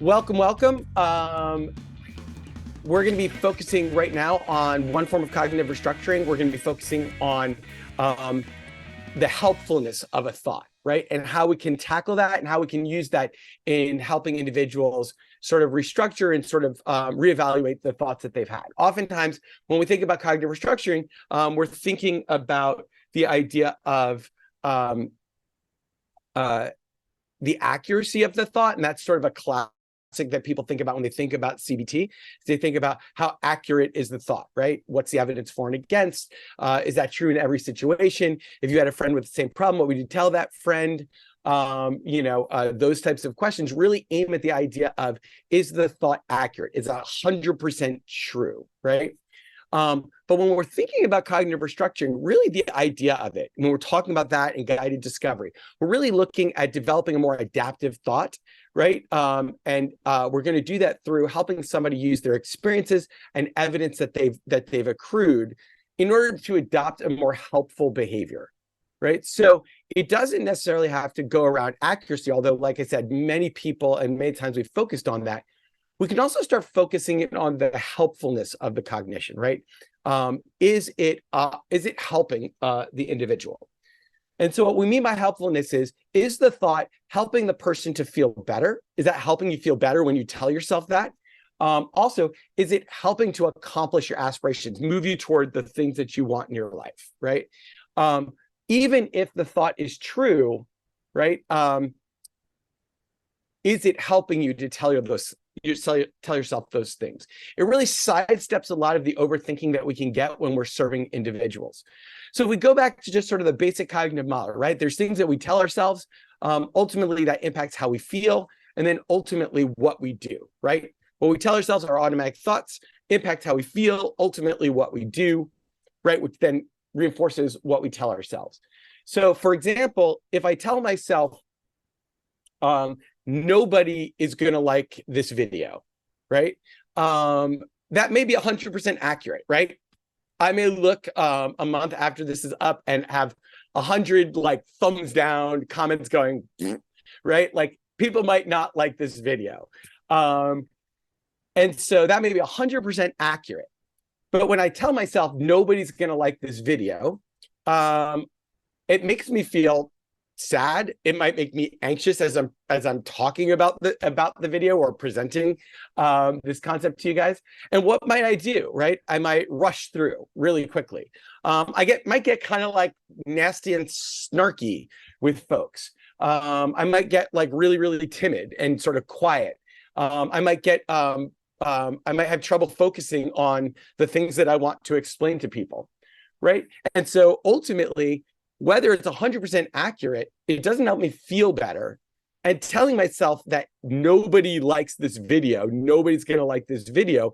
Welcome, welcome. We're going to be focusing right now on one form of cognitive restructuring. We're going to be focusing on the helpfulness of a thought, right? And how we can tackle that and how we can use that in helping individuals sort of restructure and sort of reevaluate the thoughts that they've had. Oftentimes, when we think about cognitive restructuring, we're thinking about the idea of the accuracy of the thought, and that's sort of a classic that people think about when they think about CBT. They think about how accurate is the thought, right? What's the evidence for and against? Is that true in every situation? If you had a friend with the same problem, what would you tell that friend? Those types of questions really aim at the idea of, is the thought accurate? Is that 100% true, right? But when we're thinking about cognitive restructuring, really the idea of it, when we're talking about that in guided discovery, we're really looking at developing a more adaptive thought, right? We're going to do that through helping somebody use their experiences and evidence that they've accrued in order to adopt a more helpful behavior, right? So it doesn't necessarily have to go around accuracy, although, like I said, many people and many times we've focused on that. We can also start focusing on the helpfulness of the cognition, right? Is it helping the individual? And so what we mean by helpfulness is the thought helping the person to feel better? Is that helping you feel better when you tell yourself that? Also, is it helping to accomplish your aspirations, move you toward the things that you want in your life, right? Even if the thought is true, right? Is it helping you to tell yourself those things? It really sidesteps a lot of the overthinking that we can get when we're serving individuals. So if we go back to just sort of the basic cognitive model, right? There's things that we tell ourselves, ultimately that impacts how we feel, and then ultimately what we do, right? What we tell ourselves, our automatic thoughts, impact how we feel, ultimately what we do, right? Which then reinforces what we tell ourselves. So for example, if I tell myself, nobody is going to like this video, right? That may be 100% accurate, right? I may look a month after this is up and have 100 like thumbs down comments going, right? Like people might not like this video. And so that may be 100% accurate. But when I tell myself nobody's going to like this video, it makes me feel sad. It might make me anxious as I'm talking about the video or presenting this concept to you guys. And what might I do, right? I might rush through really quickly. Might get kind of like nasty and snarky with folks. I might get like really, really timid and sort of quiet. I might have trouble focusing on the things that I want to explain to people, right? And so ultimately, whether it's 100% accurate, it doesn't help me feel better. And telling myself that nobody likes this video, nobody's going to like this video,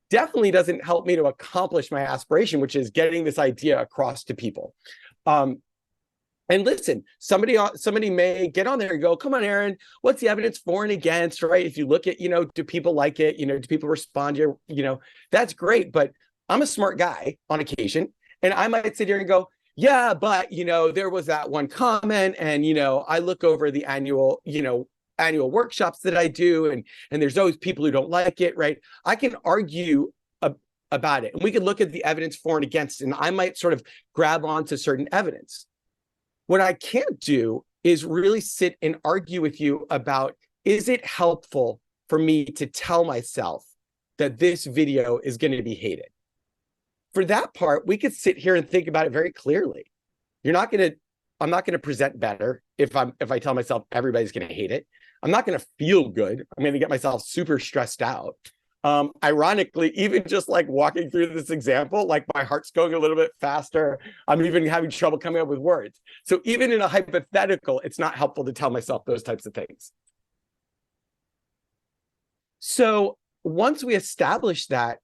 definitely doesn't help me to accomplish my aspiration, which is getting this idea across to people. And listen, somebody may get on there and go, come on, Aaron, what's the evidence for and against, right? If you look at, do people like it? Do people respond? That's great. But I'm a smart guy on occasion. And I might sit here and go, yeah, but, there was that one comment and, I look over the annual workshops that I do and there's always people who don't like it, right? I can argue about it and we can look at the evidence for and against, and I might sort of grab onto certain evidence. What I can't do is really sit and argue with you about, is it helpful for me to tell myself that this video is going to be hated? For that part, we could sit here and think about it very clearly. I'm not going to present better if I tell myself everybody's going to hate it. I'm not going to feel good. I'm going to get myself super stressed out. Ironically, even just like walking through this example, like my heart's going a little bit faster. I'm even having trouble coming up with words. So even in a hypothetical, it's not helpful to tell myself those types of things. So once we establish that,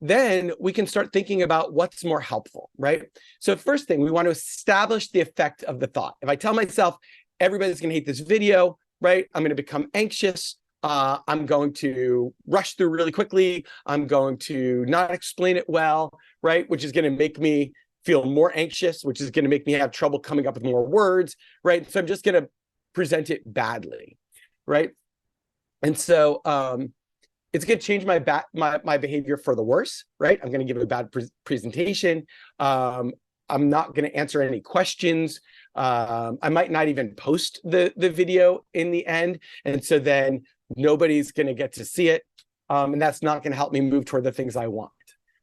then we can start thinking about what's more helpful, right? So first thing, we want to establish the effect of the thought. If I tell myself, everybody's going to hate this video, right? I'm going to become anxious. I'm going to rush through really quickly. I'm going to not explain it well, right? Which is going to make me feel more anxious, which is going to make me have trouble coming up with more words, right? So I'm just going to present it badly, right? And so it's going to change my behavior for the worse, right? I'm going to give a bad presentation. I'm not going to answer any questions. I might not even post the video in the end. And so then nobody's going to get to see it. And that's not going to help me move toward the things I want,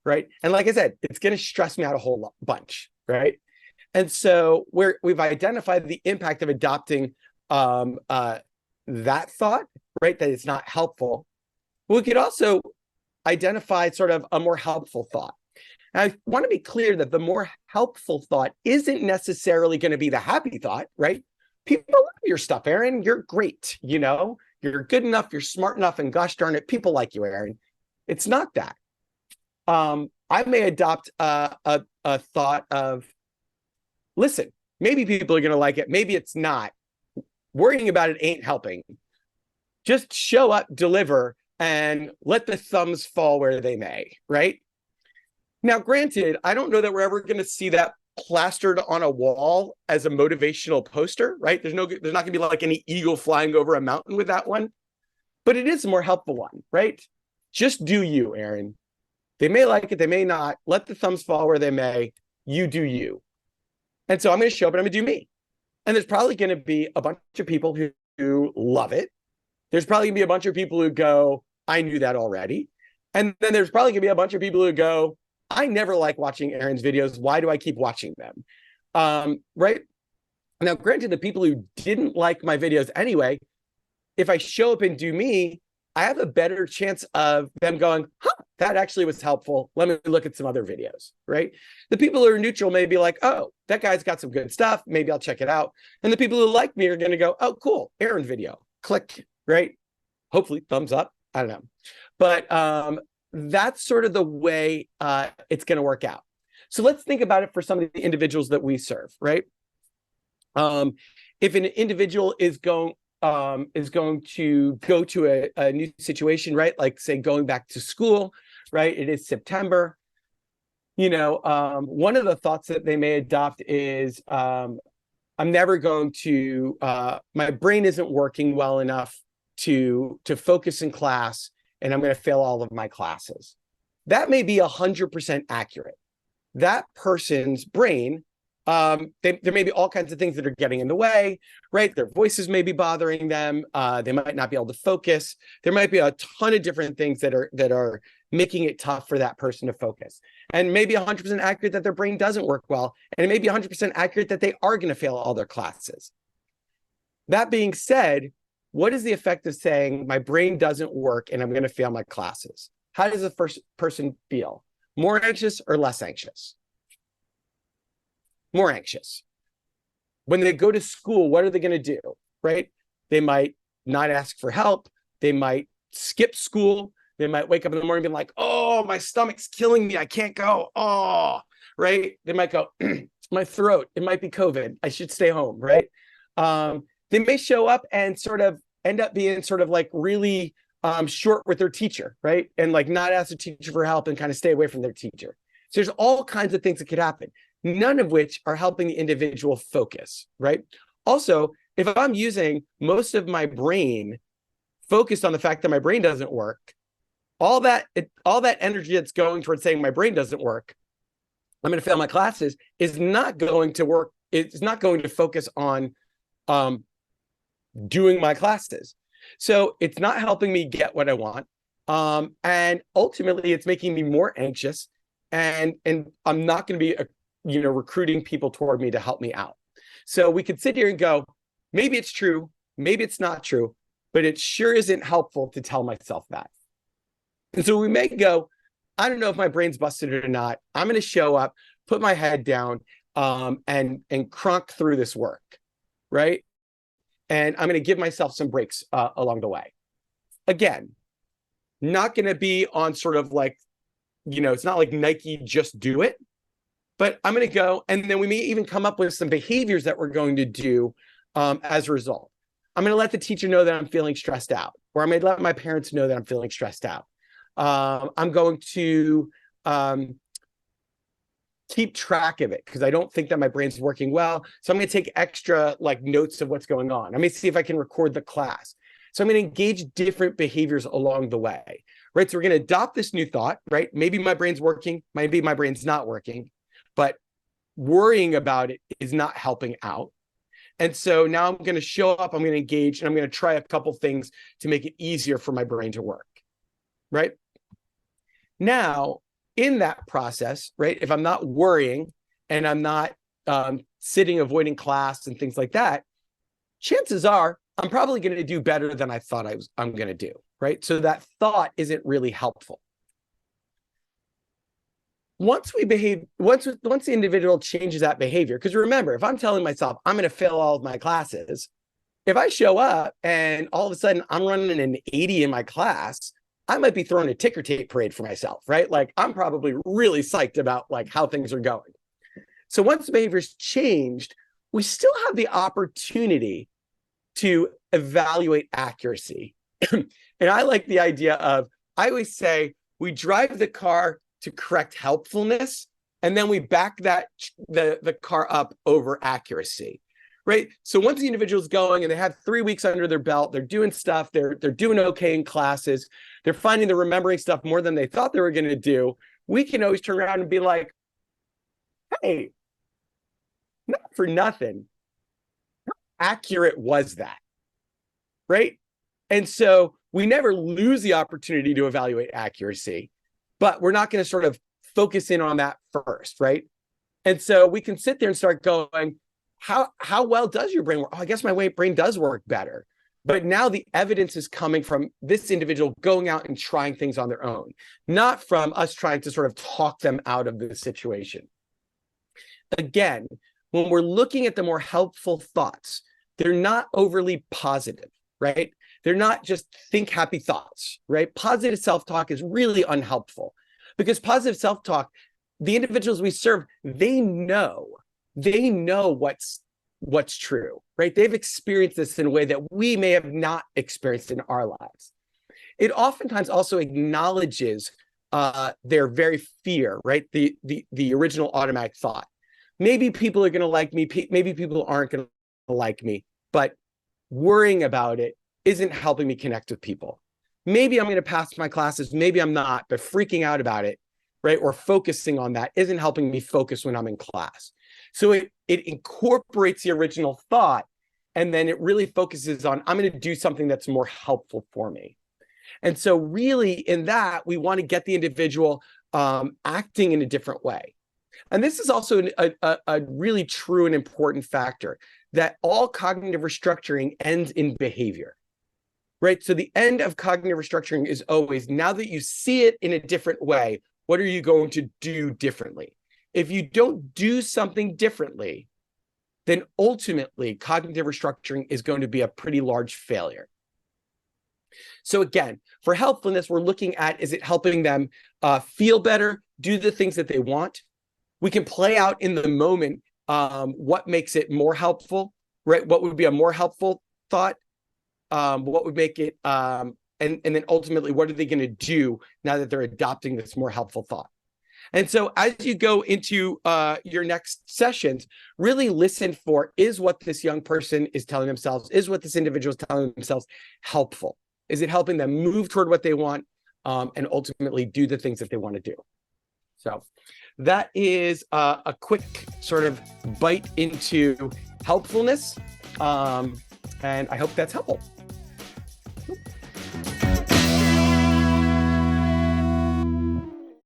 right? And like I said, it's going to stress me out a whole bunch, right? And so we've identified the impact of adopting that thought, right? That it's not helpful. We could also identify sort of a more helpful thought. And I want to be clear that the more helpful thought isn't necessarily going to be the happy thought, right? People love your stuff, Aaron. You're great. You know, you're good enough. You're smart enough. And gosh darn it, people like you, Aaron. It's not that. I may adopt a thought of, listen, maybe people are going to like it. Maybe it's not. Worrying about it ain't helping. Just show up, deliver, and let the thumbs fall where they may, right? Now, granted, I don't know that we're ever going to see that plastered on a wall as a motivational poster, right? There's not going to be like any eagle flying over a mountain with that one, but it is a more helpful one, right? Just do you, Aaron. They may like it, they may not. Let the thumbs fall where they may. You do you. And so I'm going to show up and I'm going to do me. And there's probably going to be a bunch of people who love it. There's probably going to be a bunch of people who go, I knew that already. And then there's probably going to be a bunch of people who go, I never like watching Aaron's videos. Why do I keep watching them? Right? Now, granted, the people who didn't like my videos anyway, if I show up and do me, I have a better chance of them going, huh, that actually was helpful. Let me look at some other videos, right? The people who are neutral may be like, oh, that guy's got some good stuff. Maybe I'll check it out. And the people who like me are going to go, oh, cool, Aaron video, click, right? Hopefully, thumbs up. I don't know. But that's sort of the way it's going to work out. So let's think about it for some of the individuals that we serve, right? If an individual is going to go to a new situation, right? Like say going back to school, right? It is September. You know, one of the thoughts that they may adopt is, I'm never going to, my brain isn't working well enough to focus in class, and I'm going to fail all of my classes. That may be 100% accurate. That person's brain, there may be all kinds of things that are getting in the way, right? Their voices may be bothering them. They might not be able to focus. There might be a ton of different things that are making it tough for that person to focus. And maybe 100% accurate that their brain doesn't work well. And it may be 100% accurate that they are going to fail all their classes. That being said, what is the effect of saying my brain doesn't work and I'm going to fail my classes? How does the first person feel? More anxious or less anxious? More anxious. When they go to school, what are they going to do, right? They might not ask for help. They might skip school. They might wake up in the morning and be like, oh, my stomach's killing me. I can't go. Oh, right? They might go, my throat, it might be COVID. I should stay home, right? They may show up and sort of end up being sort of like really short with their teacher, right? And like not ask the teacher for help and kind of stay away from their teacher. So there's all kinds of things that could happen, none of which are helping the individual focus, right? Also, if I'm using most of my brain focused on the fact that my brain doesn't work, all that energy that's going towards saying my brain doesn't work, I'm going to fail my classes, is not going to work. It's not going to focus on doing my classes. So it's not helping me get what I want. And ultimately it's making me more anxious, and I'm not going to be, recruiting people toward me to help me out. So we could sit here and go, maybe it's true, maybe it's not true, but it sure isn't helpful to tell myself that. And so we may go, I don't know if my brain's busted or not. I'm going to show up, put my head down, and crunk through this work, right? And I'm going to give myself some breaks along the way. Again, not going to be on sort of like, it's not like Nike, just do it. But I'm going to go, and then we may even come up with some behaviors that we're going to do as a result. I'm going to let the teacher know that I'm feeling stressed out, or I'm going to let my parents know that I'm feeling stressed out. I'm going to keep track of it because I don't think that my brain's working well. So I'm going to take extra like notes of what's going on. I'm going to see if I can record the class. So I'm going to engage different behaviors along the way, right? So we're going to adopt this new thought, right? Maybe my brain's working, maybe my brain's not working, but worrying about it is not helping out. And so now I'm going to show up, I'm going to engage, and I'm going to try a couple things to make it easier for my brain to work, right? Now, in that process, right, if I'm not worrying and I'm not sitting, avoiding class and things like that, chances are I'm probably going to do better than I thought I'm going to do, right? So that thought isn't really helpful. Once the individual changes that behavior, because remember, if I'm telling myself I'm going to fail all of my classes, if I show up and all of a sudden I'm running an 80 in my class, I might be throwing a ticker tape parade for myself, right? Like I'm probably really psyched about like how things are going. So once the behavior's changed, we still have the opportunity to evaluate accuracy. And I like the idea of, I always say, we drive the car to correct helpfulness, and then we back the car up over accuracy, right? So once the individual's going and they have 3 weeks under their belt, they're doing stuff, they're doing okay in classes, they're finding they're remembering stuff more than they thought they were going to do, we can always turn around and be like, hey, not for nothing, how accurate was that, right? And so we never lose the opportunity to evaluate accuracy, but we're not going to sort of focus in on that first, right? And so we can sit there and start going, how well does your brain work? Oh, I guess my brain does work better. But now the evidence is coming from this individual going out and trying things on their own, not from us trying to sort of talk them out of the situation. Again, when we're looking at the more helpful thoughts, they're not overly positive, right? They're not just think happy thoughts, right? Positive self-talk is really unhelpful because positive self-talk, the individuals we serve, they know what's true, right? They've experienced this in a way that we may have not experienced in our lives. It oftentimes also acknowledges their very fear, right? The original automatic thought. Maybe people are going to like me, maybe people aren't going to like me, but worrying about it isn't helping me connect with people. Maybe I'm going to pass my classes, maybe I'm not, but freaking out about it, right? Or focusing on that isn't helping me focus when I'm in class. So it incorporates the original thought, and then it really focuses on, I'm going to do something that's more helpful for me. And so really in that, we want to get the individual acting in a different way. And this is also a really true and important factor, that all cognitive restructuring ends in behavior, right? So the end of cognitive restructuring is always, now that you see it in a different way, what are you going to do differently? If you don't do something differently, then ultimately cognitive restructuring is going to be a pretty large failure. So again, for helpfulness, we're looking at, is it helping them feel better, do the things that they want? We can play out in the moment what makes it more helpful, right? What would be a more helpful thought? What would make it, and then ultimately, what are they going to do now that they're adopting this more helpful thought? And so as you go into your next sessions, really listen for, is what this young person is telling themselves, is what this individual is telling themselves helpful? Is it helping them move toward what they want and ultimately do the things that they want to do? So that is a quick sort of bite into helpfulness. And I hope that's helpful.